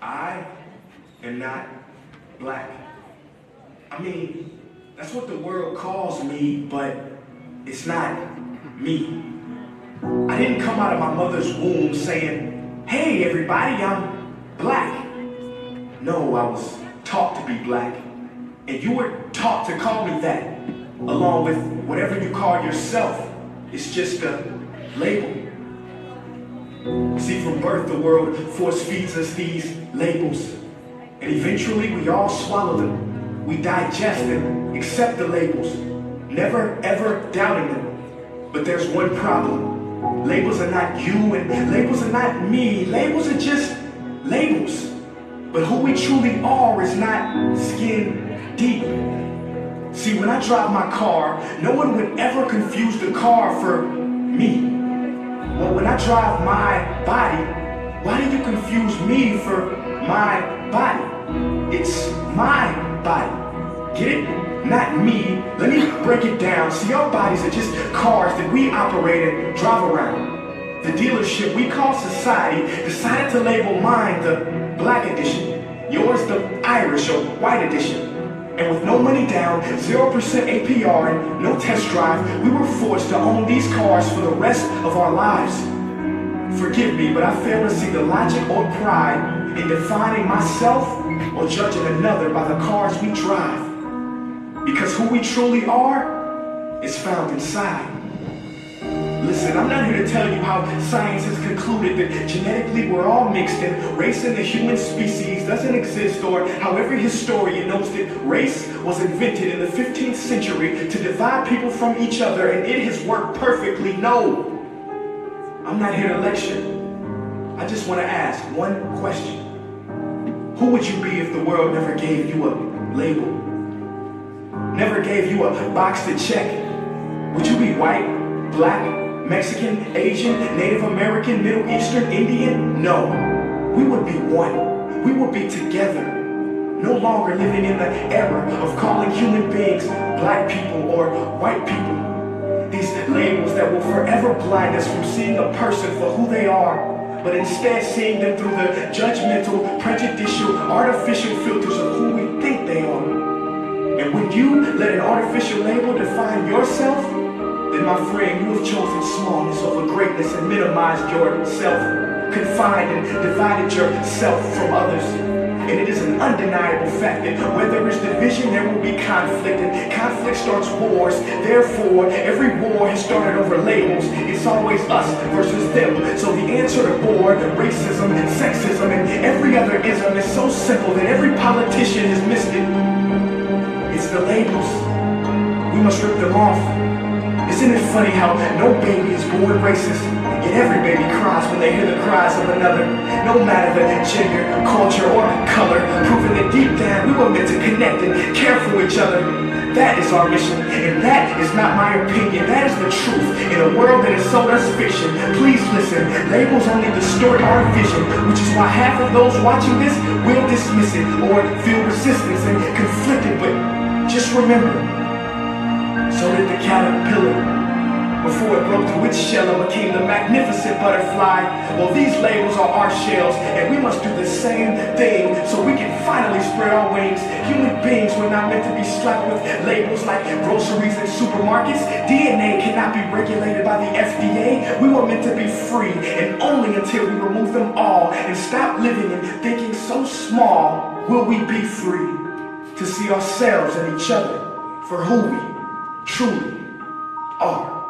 I am not black. I mean, that's what the world calls me, but it's not me. I didn't come out of my mother's womb saying, hey everybody, I'm black. No, I was taught to be black. And you were taught to call me that, along with whatever you call yourself. It's just a label. See, from birth, the world force feeds us these labels. And eventually, we all swallow them. We digest and accept the labels, never, ever doubting them. But there's one problem. Labels are not you, and labels are not me. Labels are just labels. But who we truly are is not skin deep. See, when I drive my car, no one would ever confuse the car for me. Well, when I drive my body, why do you confuse me for my body? It's my body. Get it? Not me. Let me break it down. See, our bodies are just cars that we operate and drive around. The dealership we call society decided to label mine the black edition, yours the Irish or white edition. And with no money down, 0% APR, and no test drive, we were forced to own these cars for the rest of our lives. Forgive me, but I fail to see the logic or pride in defining myself or judging another by the cars we drive. Because who we truly are is found inside. Listen, I'm not here to tell you how science has concluded that genetically we're all mixed and race in the human species doesn't exist, or how every historian knows that race was invented in the 15th century to divide people from each other and it has worked perfectly. No, I'm not here to lecture. I just want to ask one question. Who would you be if the world never gave you a label? Never gave you a box to check? Would you be white, black, Mexican, Asian, Native American, Middle Eastern, Indian? No. We would be one. We would be together. No longer living in the era of calling human beings black people or white people. These labels that will forever blind us from seeing a person for who they are, but instead seeing them through the judgmental, prejudicial, artificial filters of who we think they are. And when you let an artificial label define yourself, then my friend, you have chosen smallness over greatness and minimized yourself, confined and divided yourself from others. And it is an undeniable fact that where there is division, there will be conflict, and conflict starts wars. Therefore, every war has started over labels. It's always us versus them. So the answer to war, racism, sexism, and every other ism is so simple that every politician has missed it. It's the labels. We must rip them off. Isn't it funny how no baby is born racist, yet every baby cries when they hear the cries of another, no matter the gender, culture, or color, proving that deep down we were meant to connect and care for each other. That is our mission, and that is not my opinion. That is the truth in a world that has sold us fiction. Please listen, labels only distort our vision, which is why half of those watching this will dismiss it or feel resistance and conflicted. But just remember, so did the caterpillar before it broke through its shell and became the magnificent butterfly. Well, these labels are our shells, and we must do the same thing so we can finally spread our wings. Human beings were not meant to be slapped with labels like groceries and supermarkets. DNA cannot be regulated by the FDA. We were meant to be free, and only until we remove them all and stop living and thinking so small will we be free to see ourselves and each other for who we truly are.